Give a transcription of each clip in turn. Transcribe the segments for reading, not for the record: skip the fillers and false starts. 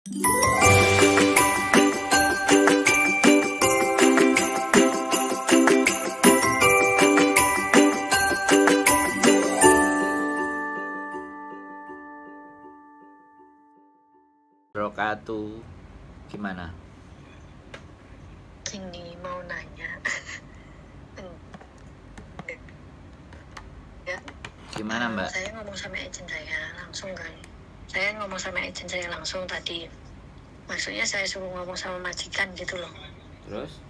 Rokatu gimana? Gini, mau nanya. Ya, Gimana Mbak? saya ngomong sama agent saya langsung kan. Saya ngomong sama agent saya langsung tadi. Maksudnya saya suruh ngomong sama majikan gitu loh.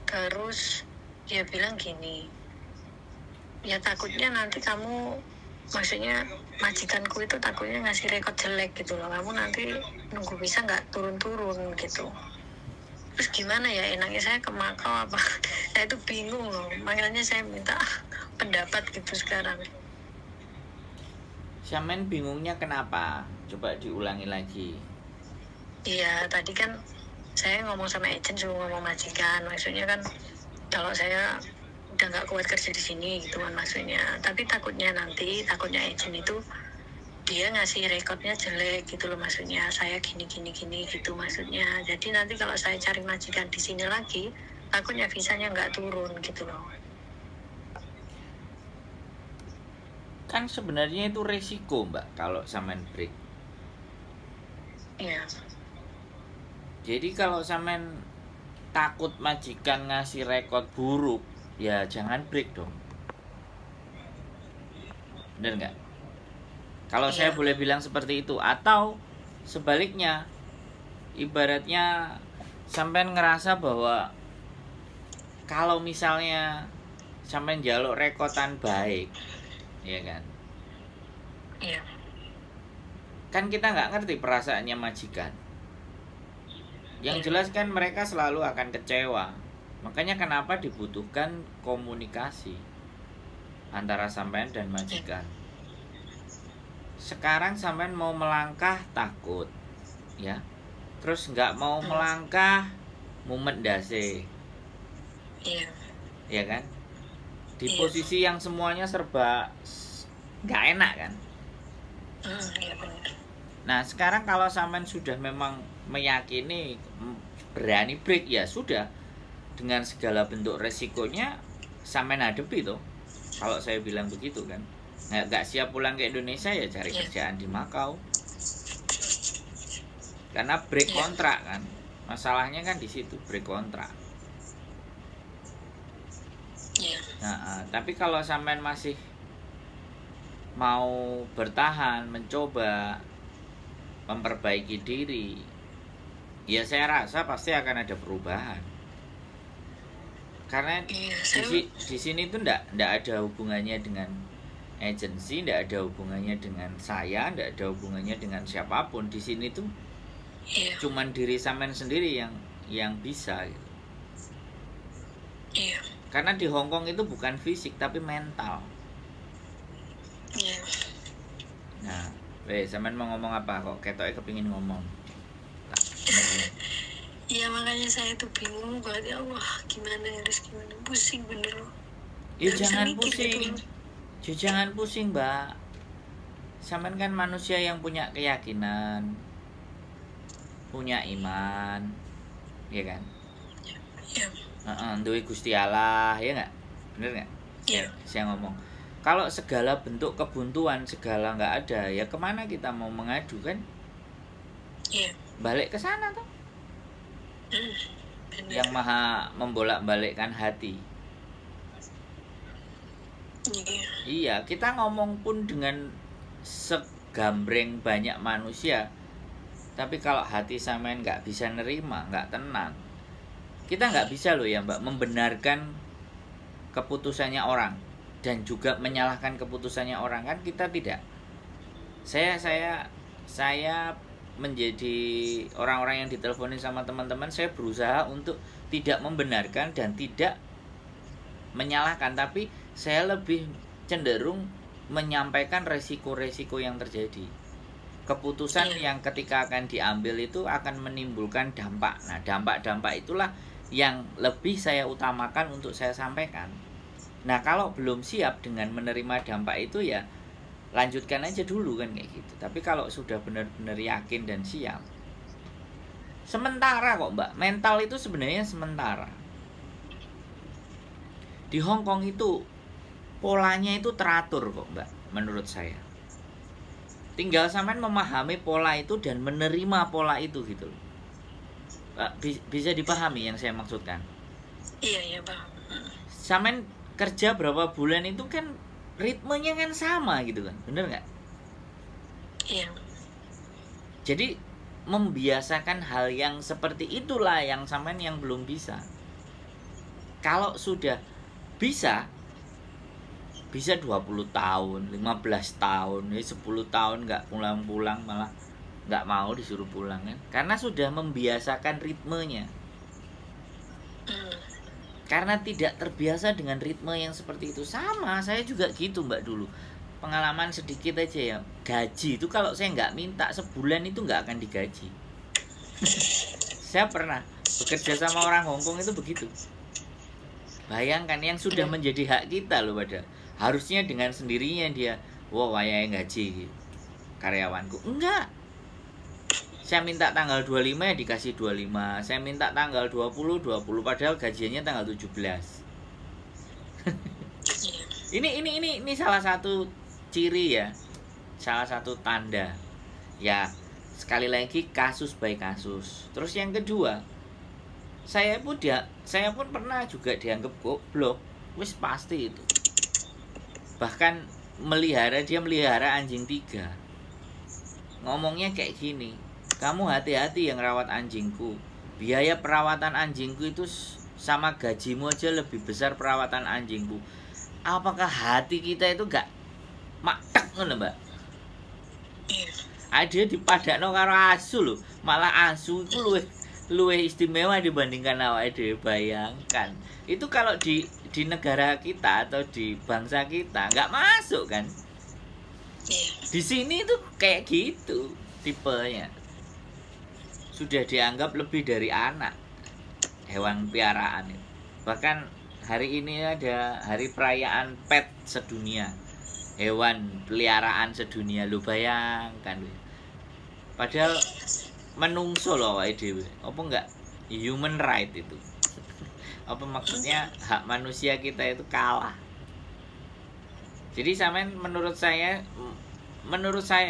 Terus dia bilang gini, ya takutnya nanti kamu, maksudnya majikanku itu takutnya ngasih rekod jelek gitu loh. Kamu nanti nunggu bisa nggak turun-turun gitu. Terus gimana ya, enaknya saya ke Makau apa? Saya itu bingung loh. Makanya saya minta pendapat gitu sekarang. Sampean bingungnya kenapa? Coba diulangi lagi. Iya, tadi kan saya ngomong sama agent suruh ngomong majikan. Maksudnya kan kalau saya udah nggak kuat kerja di sini gitu kan maksudnya. Tapi takutnya agent itu dia ngasih rekodnya jelek gitu loh maksudnya. Saya gini gitu maksudnya. Jadi nanti kalau saya cari majikan di sini lagi, takutnya visanya nggak turun gitu loh. Kan sebenarnya itu resiko Mbak kalau sampean break. Iya. Jadi kalau sampean takut majikan ngasih rekod buruk, ya jangan break dong. Bener nggak? Kalau saya boleh bilang seperti itu. Atau sebaliknya, ibaratnya sampean ngerasa bahwa kalau misalnya sampean njaluk rekodan baik, ya kan? Iya. Kan kita nggak ngerti perasaannya majikan. Yang jelas kan mereka selalu akan kecewa. Makanya kenapa dibutuhkan komunikasi antara sampean dan majikan. Sekarang sampean mau melangkah takut, ya. Terus nggak mau melangkah mumet dase. Iya. Ya kan? Di posisi yang semuanya serba nggak enak kan? Iya benar. Nah sekarang kalau sampean sudah memang meyakini berani break, ya sudah, dengan segala bentuk resikonya sampean hadapi tuh. Kalau saya bilang begitu kan, nggak siap pulang ke Indonesia ya cari kerjaan di Makau. Karena break kontrak kan, masalahnya kan di situ, break kontrak. Nah, tapi kalau sampean masih mau bertahan, mencoba memperbaiki diri, ya saya rasa pasti akan ada perubahan. Karena di sini tuh ndak ada hubungannya dengan agensi, ndak ada hubungannya dengan saya, ndak ada hubungannya dengan siapapun. Di sini tuh cuman diri sampean sendiri yang bisa gitu. Iya. Karena di Hong Kong itu bukan fisik tapi mental. Iya. Nah, sampean mau ngomong apa kok ketoknya kepingin ngomong? Iya makanya saya tuh bingung banget, ya Allah gimana, pusing bener loh. Ya jangan pusing, jangan pusing Mbak. Sampean kan manusia yang punya keyakinan, punya iman, ya kan? Iya. Duwe Gusti Allah, ya nggak? Bener nggak? Iya. Saya ngomong, kalau segala bentuk kebuntuan, segala nggak ada, ya kemana kita mau mengadu kan? Iya. Balik ke sana tuh. Yang maha membolak-balikkan hati. Iya, kita ngomong pun dengan segambreng banyak manusia, tapi kalau hati sampean nggak bisa nerima, nggak tenang, kita nggak bisa loh ya Mbak membenarkan keputusannya orang dan juga menyalahkan keputusannya orang, kan kita tidak. Saya menjadi orang-orang yang diteleponin sama teman-teman, saya berusaha untuk tidak membenarkan dan tidak menyalahkan, tapi saya lebih cenderung menyampaikan resiko-resiko yang terjadi. Keputusan yang ketika akan diambil itu akan menimbulkan dampak. Nah, dampak-dampak itulah yang lebih saya utamakan untuk saya sampaikan. Nah, kalau belum siap dengan menerima dampak itu, ya lanjutkan aja dulu kan kayak gitu. Tapi kalau sudah benar-benar yakin dan siap, Sementara kok Mbak, mental itu sebenarnya sementara. Di Hong Kong itu polanya itu teratur kok Mbak, menurut saya. Tinggal sampean memahami pola itu dan menerima pola itu gitu loh. Bisa dipahami yang saya maksudkan? Iya Bang. Sampean kerja berapa bulan itu kan ritmenya kan sama gitu kan, bener nggak? Iya. Jadi membiasakan hal yang seperti itulah yang sampean yang belum bisa. Kalau sudah bisa 20 tahun, 15 tahun, 10 tahun nggak pulang-pulang, malah nggak mau disuruh pulang kan? Karena sudah membiasakan ritmenya. Karena tidak terbiasa dengan ritme yang seperti itu. Sama, saya juga gitu Mbak dulu. Pengalaman sedikit aja ya. Gaji itu kalau saya nggak minta sebulan itu nggak akan digaji. Saya pernah bekerja sama orang Hong Kong itu begitu. Bayangkan yang sudah menjadi hak kita loh padahal. Harusnya dengan sendirinya dia, wow yang gaji karyawanku. Enggak. Saya minta tanggal 25 ya dikasih 25. Saya minta tanggal 20 padahal gajiannya tanggal 17. Ini salah satu ciri ya. Salah satu tanda. Ya, sekali lagi kasus by kasus. Terus yang kedua, saya pun pernah juga dianggap goblok. Wis pasti itu. Bahkan dia melihara anjing 3. Ngomongnya kayak gini, kamu hati-hati yang rawat anjingku. Biaya perawatan anjingku itu sama gajimu aja lebih besar perawatan anjingku. Apakah hati kita itu gak maktek ngono Mbak? Dia dipadakno karo asu lho. Malah asu itu luwih istimewa dibandingkan awake dhewe. Bayangkan. Itu kalau di negara kita atau di bangsa kita nggak masuk kan? Di sini tuh kayak gitu tipenya. Sudah dianggap lebih dari anak hewan piaraan itu. Bahkan hari ini ada hari perayaan pet sedunia, hewan peliharaan sedunia. Lu bayangkan, padahal menungso loh awake dhewe. Apa enggak human right itu? Apa maksudnya hak manusia kita itu kalah. Jadi sampean menurut saya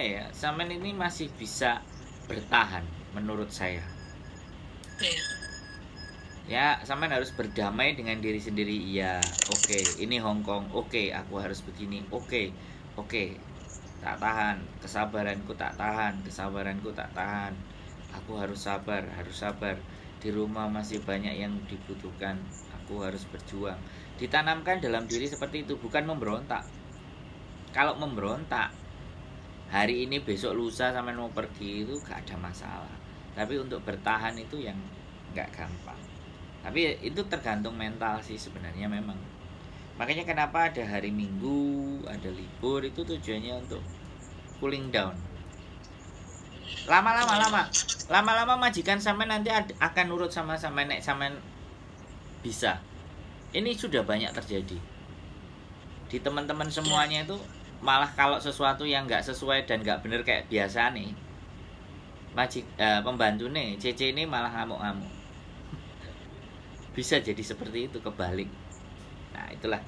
ya, sampean ini masih bisa bertahan menurut saya. Ya, sampean harus berdamai dengan diri sendiri. Iya, oke, ini Hong Kong. Oke, aku harus begini. Oke. Tak tahan, kesabaranku tak tahan. Aku harus sabar. Di rumah masih banyak yang dibutuhkan. Aku harus berjuang. Ditanamkan dalam diri seperti itu, bukan memberontak. Kalau memberontak, hari ini besok lusa sampai mau pergi itu gak ada masalah. Tapi untuk bertahan itu yang gak gampang. Tapi itu tergantung mental sih sebenarnya memang. Makanya kenapa ada hari Minggu, ada libur, itu tujuannya untuk cooling down. Lama-lama majikan sampean nanti akan nurut sama sampean nek sampean bisa. Ini sudah banyak terjadi. Di teman-teman semuanya itu malah kalau sesuatu yang nggak sesuai dan nggak bener kayak biasa nih, pembantu nih, CC ini malah ngamuk-ngamuk. Bisa jadi seperti itu, kebalik. Nah itulah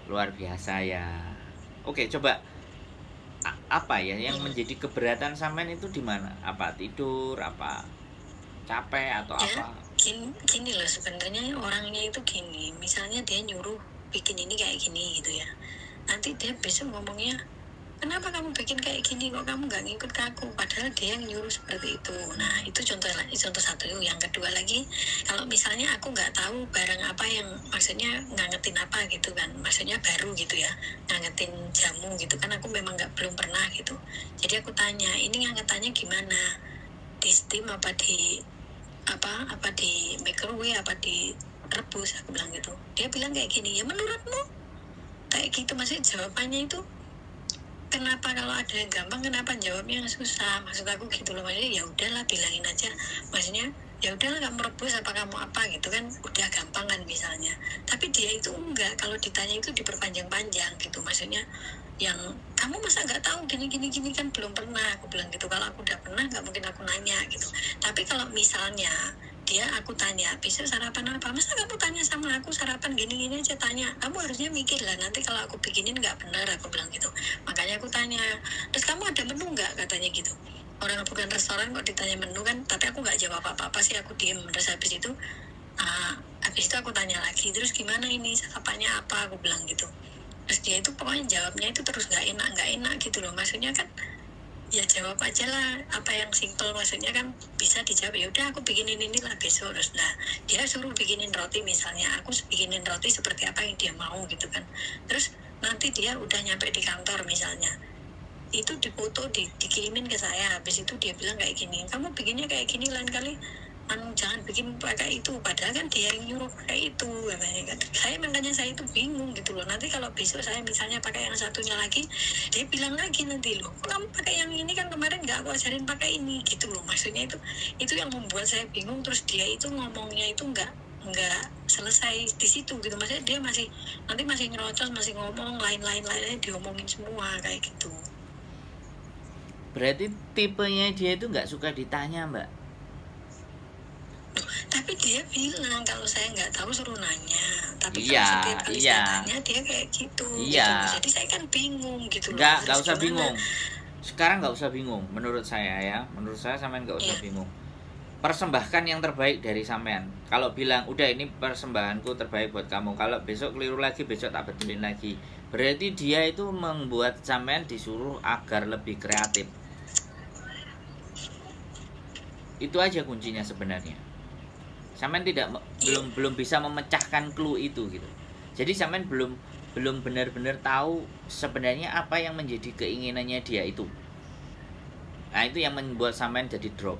luar biasa ya. Oke, coba apa ya yang menjadi keberatan sampean itu di mana? Apa tidur, apa capek atau ya, apa? Gini loh sebenarnya orangnya itu gini. Misalnya dia nyuruh bikin ini kayak gini gitu ya. Nanti dia besok ngomongnya, kenapa kamu bikin kayak gini, kok kamu nggak ngikut ke aku, padahal dia yang nyuruh seperti itu. Nah itu contoh satu. Yang kedua lagi, kalau misalnya aku nggak tahu barang apa yang maksudnya ngangetin apa gitu kan, maksudnya baru gitu ya, ngangetin jamu gitu kan, aku memang belum pernah gitu. Jadi aku tanya, ini ngangetannya gimana, di steam apa di microwave apa di rebus, aku bilang gitu. Dia bilang kayak gini, ya menurutmu kayak gitu. Maksudnya jawabannya itu kenapa kalau ada yang gampang kenapa jawabnya yang susah, maksud aku gitu loh. Maksudnya ya udahlah bilangin aja, maksudnya ya udahlah kamu rebus apa kamu apa gitu kan, udah gampang kan misalnya. Tapi dia itu enggak, kalau ditanya itu diperpanjang-panjang gitu, maksudnya yang kamu masa nggak tahu gini kan belum pernah, aku bilang gitu. Kalau aku udah pernah nggak mungkin aku nanya gitu. Tapi kalau misalnya aku tanya besok sarapan apa, masa kamu tanya sama aku sarapan gini aja tanya, kamu harusnya mikir lah nanti kalau aku bikinin nggak benar, aku bilang gitu. Makanya aku tanya, terus kamu ada menu nggak, katanya gitu. Orang bukan restoran kok ditanya menu kan. Tapi aku nggak jawab apa-apa sih, aku diem. Terus habis itu aku tanya lagi, terus gimana ini sarapannya apa, aku bilang gitu. Terus dia itu pokoknya jawabnya itu terus nggak enak gitu loh. Maksudnya kan ya jawab aja lah apa yang simple, maksudnya kan bisa dijawab, ya udah aku bikinin inilah besok. Terus dia suruh bikinin roti misalnya, aku bikinin roti seperti apa yang dia mau gitu kan. Terus nanti dia udah nyampe di kantor misalnya, itu dipoto dikirimin ke saya. Habis itu dia bilang kayak gini, kamu bikinnya kayak gini, lain kali jangan bikin pakai itu, padahal kan dia yang nyuruh kayak itu katanya kan. Makanya saya itu bingung gitu loh. Nanti kalau besok saya misalnya pakai yang satunya lagi, dia bilang lagi nanti, loh kok kamu pakai yang ini, kan kemarin nggak aku ajarin pakai ini gitu loh. Maksudnya itu yang membuat saya bingung. Terus dia itu ngomongnya itu nggak selesai di situ gitu. Maksudnya dia masih nyerocos, masih ngomong lain-lainnya diomongin semua kayak gitu. Berarti tipenya dia itu nggak suka ditanya, Mbak? Tapi dia bilang kalau saya nggak tahu suruh nanya. Tapi iya, kalau setiap kali iya. saya tanya dia kayak gitu. Iya. Gitu. Jadi saya kan bingung gitu loh. Nggak usah bingung. Sekarang nggak usah bingung. Menurut saya ya, menurut saya sampean nggak usah bingung. Persembahkan yang terbaik dari sampean. Kalau bilang udah ini persembahanku terbaik buat kamu, kalau besok keliru lagi, besok tak betulin lagi, berarti dia itu membuat sampean disuruh agar lebih kreatif. Itu aja kuncinya sebenarnya. Sampean belum bisa memecahkan clue itu gitu. Jadi sampean belum benar-benar tahu sebenarnya apa yang menjadi keinginannya dia itu. Nah, itu yang membuat sampean jadi drop.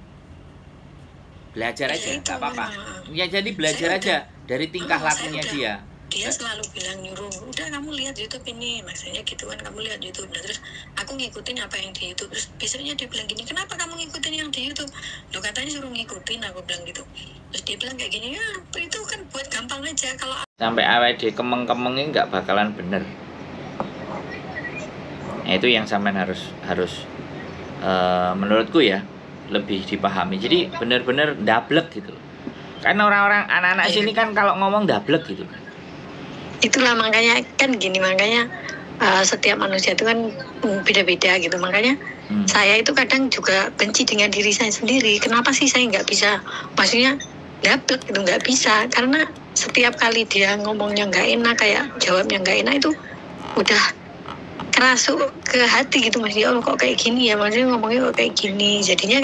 Belajar aja, nggak apa-apa. Ya jadi belajar aja dari tingkah lakunya dia. Dia selalu bilang nyuruh, udah kamu lihat YouTube ini, maksudnya gitu kan, kamu lihat YouTube. Nah, terus aku ngikutin apa yang di YouTube. Terus besoknya dia bilang gini, kenapa kamu ngikutin yang di YouTube? Loh katanya suruh ngikutin, aku bilang gitu. Terus dia bilang kayak gini, ya itu kan buat gampang aja. Kalau sampai awet di kemeng-kemengnya nggak bakalan bener. Nah, itu yang sampean harus menurutku ya lebih dipahami. Jadi bener-bener dablek gitu. Karena orang-orang anak-anak sini kan kalau ngomong dablek gitu. Itulah makanya kan gini, makanya setiap manusia itu kan beda-beda gitu. Makanya saya itu kadang juga benci dengan diri saya sendiri. Kenapa sih saya nggak bisa, maksudnya dapat gitu, nggak bisa. Karena setiap kali dia ngomongnya nggak enak, kayak jawabnya nggak enak, itu udah kerasuk ke hati gitu. Maksudnya kok kayak gini ya, maksudnya ngomongnya kok kayak gini. Jadinya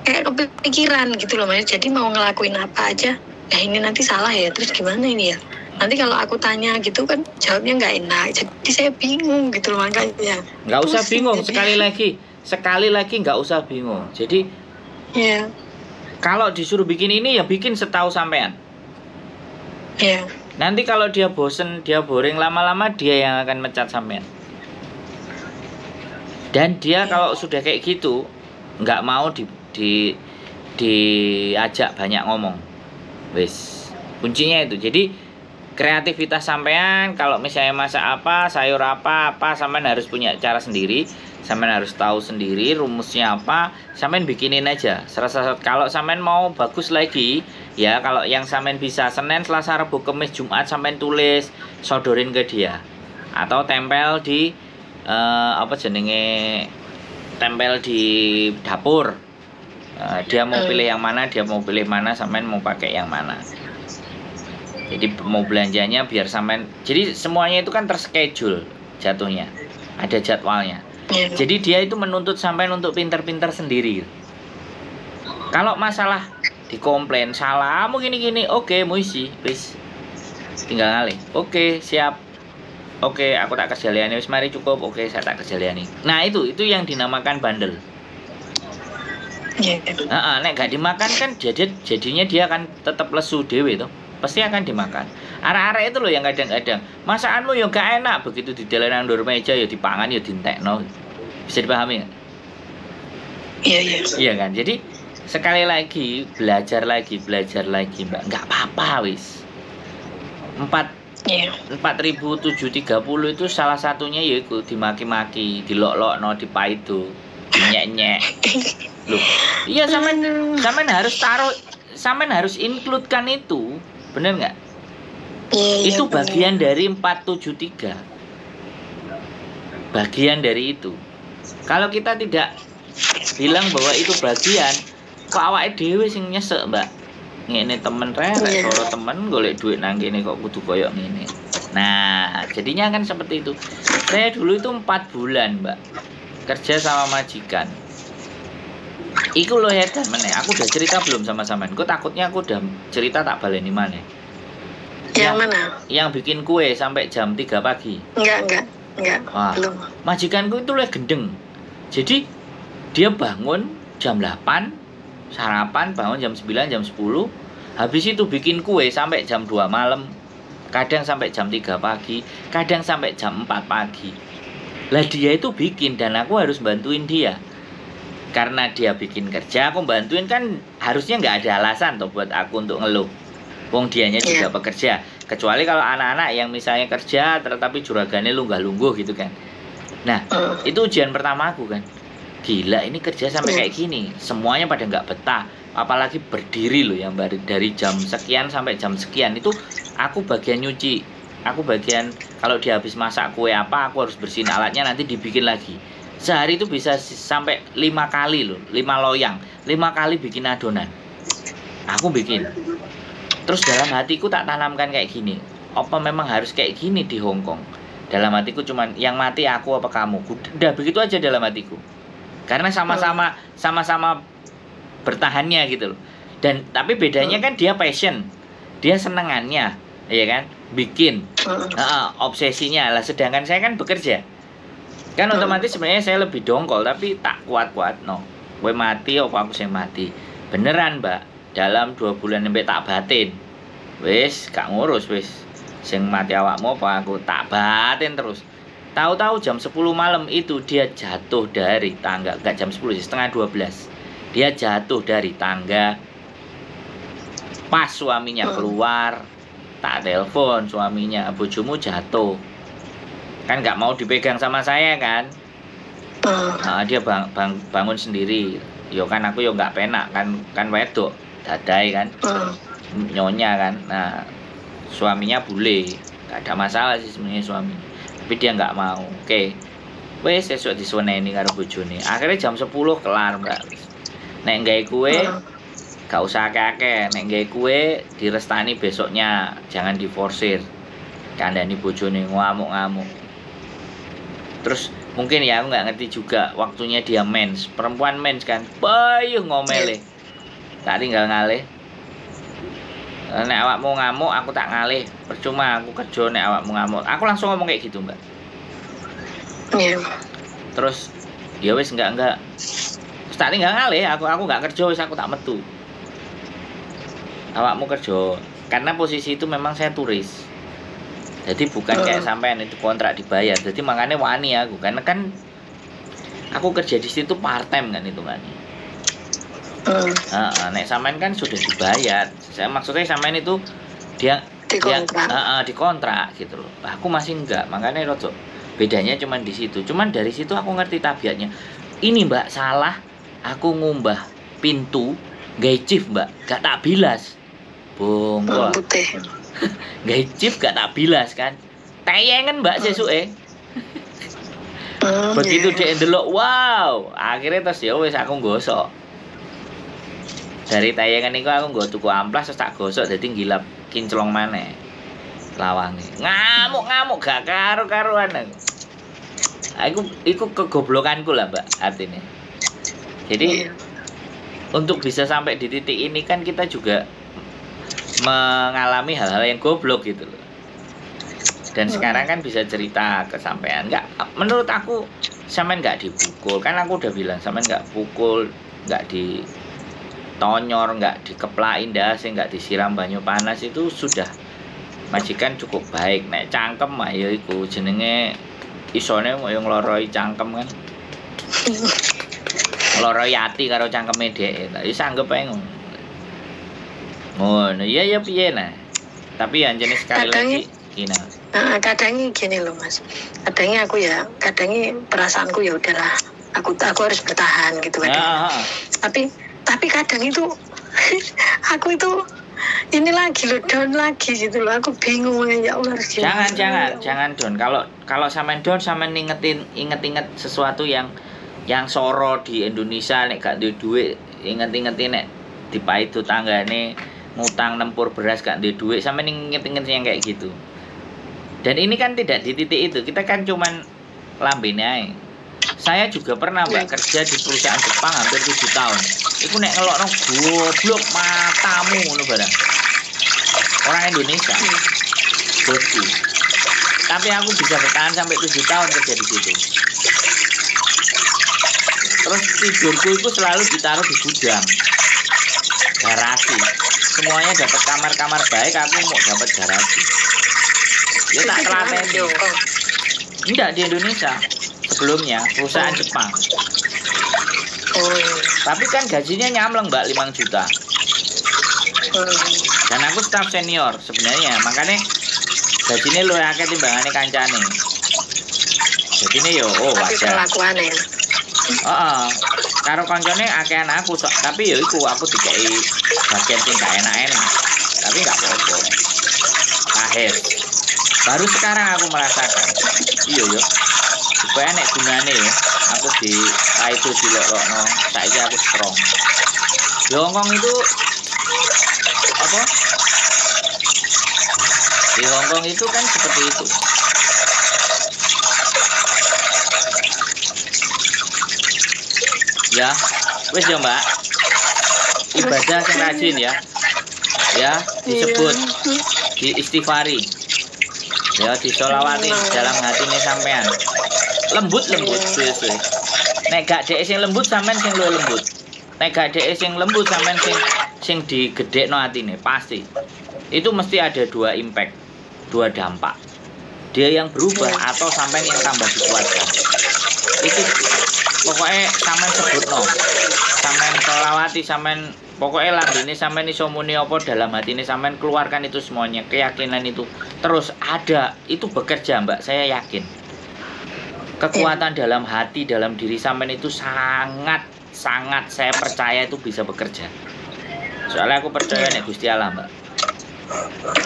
kayak kepikiran gitu loh. Maksudnya jadi mau ngelakuin apa aja, ya ini nanti salah ya, terus gimana ini ya. Nanti kalau aku tanya gitu kan jawabnya nggak enak, jadi saya bingung gitu loh. Makanya nggak usah bingung, sekali lagi nggak usah bingung. Jadi kalau disuruh bikin ini ya bikin setahu sampean. Nanti kalau dia bosen, dia boring, lama-lama dia yang akan mecat sampean. Dan dia kalau sudah kayak gitu nggak mau diajak banyak ngomong. Wis, kuncinya itu. Jadi kreativitas sampean, kalau misalnya masak apa, sayur apa, sampean harus punya cara sendiri. Sampean harus tahu sendiri rumusnya apa, sampean bikinin aja. Kalau sampean mau bagus lagi, ya kalau yang sampean bisa Senin, Selasa, Rabu, Kamis, Jumat sampean tulis, sodorin ke dia. Atau tempel di tempel di dapur. Dia mau pilih yang mana, sampean mau pakai yang mana. Jadi mau belanjanya biar sampean, jadi semuanya itu kan terschedule jatuhnya, ada jadwalnya. Jadi dia itu menuntut sampean untuk pinter-pinter sendiri. Kalau masalah dikomplain salah, mau gini-gini, oke, mau isi, please, tinggal ngalih. Oke, siap. Oke, aku tak kerjaliani, wis mari cukup. Oke, saya tak kerjaliani. Nah itu yang dinamakan bandel. Nek gak dimakan kan jadinya dia akan tetap lesu dewe tuh. Pasti akan dimakan. Arek-arek itu loh yang kadang-kadang masakanmu ya gak enak, begitu didelen nang ndor meja ya dipangan ya dientekno. Bisa dipahami nggak? Iya kan. Jadi sekali lagi belajar lagi Mbak, nggak apa-apa wis. 4.730 itu salah satunya yaitu dimaki-maki, dilok-lokno, dipaido, dinyek-nyek. Loh, iya sampean harus taruh, sampean harus include-kan itu, bener nggak? Itu bagian dari 473. Bagian dari itu. Kalau kita tidak bilang bahwa itu bagian, kok awake dhewe sing nyesek, Mbak. Ngene temen rek, soro temen golek duit nang kene kok kudu koyo ngene. Nah, jadinya kan seperti itu. Saya dulu itu 4 bulan, Mbak, kerja sama majikan. Iku loh ya, meneh. Aku udah cerita belum sama sampean? Kok takutnya aku udah cerita tak baleni maneh. Yang mana? Yang bikin kue sampai jam 3 pagi. Enggak. Wah, belum. Majikanku itu gendeng. Jadi dia bangun jam 8, sarapan, bangun jam 9, jam 10. Habis itu bikin kue sampai jam 2 malam. Kadang sampai jam 3 pagi, kadang sampai jam 4 pagi. Lah dia itu bikin dan aku harus bantuin dia. Karena dia bikin kerja, aku bantuin, kan harusnya nggak ada alasan tuh buat aku untuk ngeluh. Wong dianya juga pekerja. Kecuali kalau anak-anak yang misalnya kerja tetapi juragannya lunggah-lungguh gitu kan. Nah, itu ujian pertama aku kan. Gila, ini kerja sampai kayak gini. Semuanya pada nggak betah. Apalagi berdiri loh yang dari jam sekian sampai jam sekian. Itu aku bagian nyuci. Aku bagian kalau dia habis masak kue apa, aku harus bersihin alatnya, nanti dibikin lagi. Sehari itu bisa sampai 5 kali loh, 5 loyang. 5 kali bikin adonan. Aku bikin. Terus dalam hatiku tak tanamkan kayak gini, apa memang harus kayak gini di Hong Kong? Dalam hatiku cuman yang mati aku apa kamu? Udah begitu aja dalam hatiku. Karena sama-sama bertahannya gitu loh. Dan tapi bedanya kan dia passion, dia senengannya, ya kan? Bikin, obsesinya lah. Sedangkan saya kan bekerja, kan otomatis sebenarnya saya lebih dongkol, tapi tak kuat no. Gue mati apa aku yang mati? Beneran, Mbak. Dalam 2 bulan sampai tak batin. Wis, gak ngurus wis. Sing mati awakmu apa aku, tak batin terus. Tahu-tahu jam 10 malam itu dia jatuh dari tangga. Enggak jam 10 sih, setengah 12. Dia jatuh dari tangga. Pas suaminya keluar, tak telepon suaminya, bojomu jatuh. Kan nggak mau dipegang sama saya kan. Nah, dia bangun sendiri. Yo kan aku yo nggak penak kan wedok. Dadai kan, nyonya kan. Nah, suaminya boleh, nggak ada masalah sih sebenarnya suami, tapi dia nggak mau. Oke, wes sesuk disuweneni karo bojone. Akhirnya jam 10 kelar, Mbak. Nek nggawe kue gak usah akeh-akeh, nek nggawe kue direstani besoknya, jangan diforsir. Kandhani bojone ngamuk-ngamuk. Terus mungkin ya aku nggak ngerti juga waktunya dia mens, perempuan mens kan, bayuh ngomele. Tak tinggal ngalih. Nek awakmu ngamuk, aku tak ngalih. Percuma aku kerja nek awakmu ngamuk. Aku langsung ngomong kayak gitu, Mbak. Iya. Terus ya wis enggak. Terus tak tinggal ngalih, aku enggak kerja, wis aku tak metu. Awakmu kerja. Karena posisi itu memang saya turis. Jadi bukan kayak sampean itu kontrak dibayar. Jadi makanya wani aku, karena kan aku kerja di situ part time kan hitungannya. Nek sampean kan sudah dibayar. Saya maksudnya sampean itu dia dikontrak gitu loh. Aku masih enggak, makanya rodo bedanya cuman di situ. Cuman dari situ aku ngerti tabiatnya. Ini Mbak salah, aku ngumbah pintu gawe chief, Mbak, gak tak bilas. Bongko. Gawe chief gak tak bilas kan. Tayengen Mbak sesuke. Begitu dia ndelok, wow, akhirnya terus ya wis aku gosok. Dari tayangan itu aku nggo tuku amplas terus tak gosok dadi ngilap kinclong maneh. Lawange. Ngamuk-ngamuk gak karu-karuan aku. Iku kegoblokanku lah, Mbak, artinya. Jadi untuk bisa sampai di titik ini kan kita juga mengalami hal-hal yang goblok gitu loh. Dan sekarang kan bisa cerita ke sampean. Enggak, menurut aku sampean enggak dipukul. Kan aku udah bilang sampean enggak pukul, enggak ditonyor, enggak dikeplakin dasi, enggak disiram banyu panas, itu sudah majikan cukup baik. Nek cangkem mah ya iku jenenge isone yang ngloroi cangkem kan. Loro yati karo cangkeme dhek. Lah wis anggap ae ngono. Ngono, iya ya piye nah. Tapi ya jenis sekali lagi gini. Kadang gini loh Mas. Kadangnya aku ya, kadangnya perasaanku ya udahlah. Aku harus bertahan gitu kan. Tapi kadang itu aku itu ini lagi loh, down lagi gitu loh. Aku bingung ya Allah harus gimana. Jangan down. Kalau sampean down, sampean inget sesuatu yang soro di Indonesia nek gak duwe duit, inget-ingetin nek dipaido tanggane ngutang nempur beras gak duwe duit, sampean inget-inget yang kayak gitu. Dan ini kan tidak di titik itu. Kita kan cuman lambene ae. Saya juga pernah Mbak kerja di perusahaan Jepang hampir 7 tahun. Iku nek ngelokno goblok matamu ngono barang. Orang Indonesia. Bosku. Tapi aku bisa bertahan sampai 7 tahun kerja di situ. Terus tidurku itu selalu ditaruh di gudang. Garasi. Semuanya dapat kamar-kamar baik, aku mau dapat garasi. Ya tak telateni. Enggak di Indonesia. Sebelumnya perusahaan Jepang. Tapi kan gajinya nyamleng Mbak 5 juta. Dan aku staf senior sebenarnya, makanya gajinya luwih akeh timbangane kancane. Jadine yo wajar. Karo kancane akehan aku tapi yo iku aku dikei bagian sing gak enak-enak. Tapi gak apa-apa. Kahir. Baru sekarang aku merasakan. Iya yo. Supaya nek gunane ya, aku di itu dilokno, saiki aku strong. Di Hongkong itu apa? Di Hongkong itu kan seperti itu. Ya, wis ya Mbak. Ibadah sing rajin ya. Ya, disebut di istighfari. Ya, disolawati dalam hatine sampean. Lembut suwe-suwe. Nek gak dhek sing lembut sampean sing luwih lembut. Nek gak dhek sing lembut sampean sing digedhekno atine pasti. Itu mesti ada 2 impact, 2 dampak. Dia yang berubah atau sampean yang tambah dikuatkan. Itu pokoknya sampean sebutno. Sampean selawati, sampean pokoknya lambene sampean iso muni apa dalam hatine sampean keluarkan itu semuanya, keyakinan itu terus ada, itu bekerja Mbak, saya yakin. Kekuatan dalam hati, dalam diri sampean itu sangat saya percaya itu bisa bekerja. Soalnya aku percaya nek Gusti Allah, Mbak.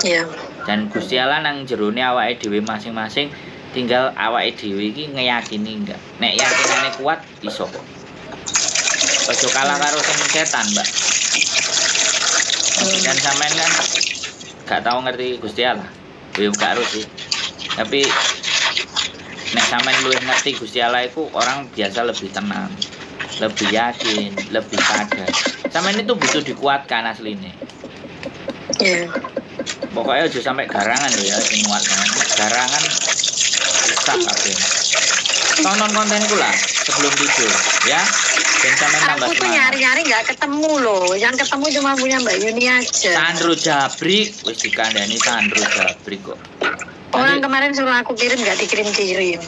Iya. Dan Gusti Allah nang jerone awake dhewe masing-masing, tinggal awake dhewe iki ngeyakini enggak. Nek yakinane kuat iso kok. Ojo kalah karo setan, Mbak. Dan sampean kan gak tahu ngerti Gusti Allah. Ya gak harus sih. Tapi nek sampean luwih ngerti Gusti Allah itu orang biasa lebih tenang, lebih yakin, lebih sadar. Sampean itu butuh dikuatkan aslinya. Iya. Pokoknya aja sampai garangan loh ya sing nguatkan. Garangan rusak kabeh. Tonton kontenku lah sebelum tidur ya. Dan sampean tambah semangat. Aku tuh nyari-nyari enggak ketemu loh. Yang ketemu cuma punya Mbak Yuni aja. Sandro Jabrik wis dikandani Sandro Jabrik kok. Orang kemarin suruh aku kirim nggak dikirim-kirim.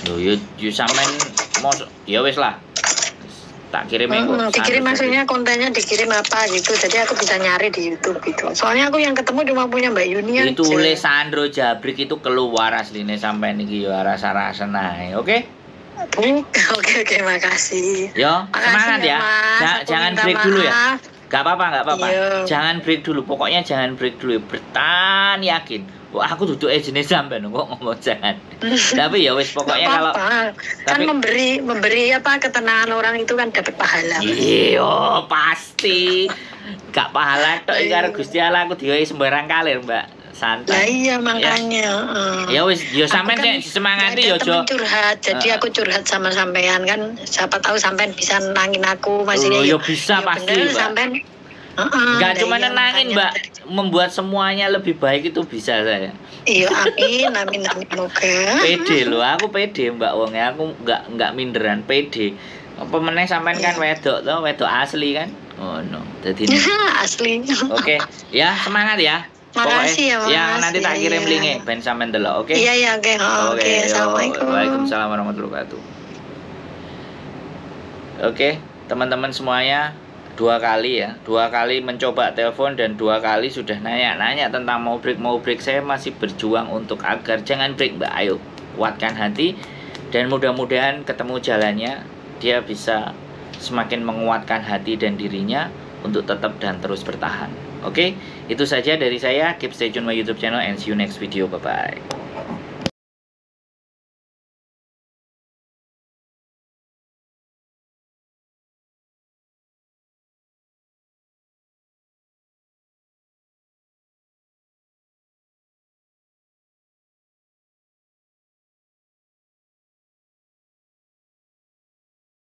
Loh ya sampean mau ya wis lah. Tak kirim dikirim maksudnya kontennya dikirim apa gitu. Jadi aku bisa nyari di YouTube gitu. Soalnya aku yang ketemu cuma punya Mbak Yuni aja. Ditulis Sandro Jabrik itu keluar asline sampean iki yo rasa-rasen ae. Oke? Oke, makasih. Yo, semangat ya. Jangan break dulu ya. Gak apa-apa. Jangan break dulu. Pokoknya jangan break dulu. Bertahan yakin. Wah, aku duduk jenis sampean kok ngomong jangan. Tapi ya wis pokoknya kalau kan memberi apa ketenangan orang itu kan dapat pahala. Iya, pasti. Gak pahala tok karo Gusti Allah aku diwehi sembarang kalir, Mbak. Santai. Lah iya makanya. Ya wis, yo sampean kan semangati yo aja. Curhat. Jadi aku curhat sama sampean kan. Siapa tahu sampean bisa nenangin aku maksudnya. Yo bisa pasti, Mbak. Sampean enggak cuma nenangin Mbak, membuat semuanya lebih baik itu bisa saya. Iya, amin. Oke. Pede loh, aku pede Mbak wongnya, aku enggak minderan, pede. Apa meneh sampean kan wedok toh, wedok asli kan? Oh no, jadi asli. Oke, ya semangat ya. Makasih ya Mas. Yang nanti tak kirim linknya, ben sampean delok, oke? Iya, oke. Oke, assalamualaikum. Waalaikumsalam warahmatullahi wabarakatuh. Oke, teman-teman semuanya, 2 kali ya, 2 kali mencoba telepon dan 2 kali sudah nanya tentang mau break. Saya masih berjuang untuk agar jangan break Mbak. Ayo kuatkan hati dan mudah-mudahan ketemu jalannya, dia bisa semakin menguatkan hati dan dirinya untuk tetap dan terus bertahan. Oke, itu saja dari saya. Keep stay tune my YouTube channel and see you next video. Bye bye.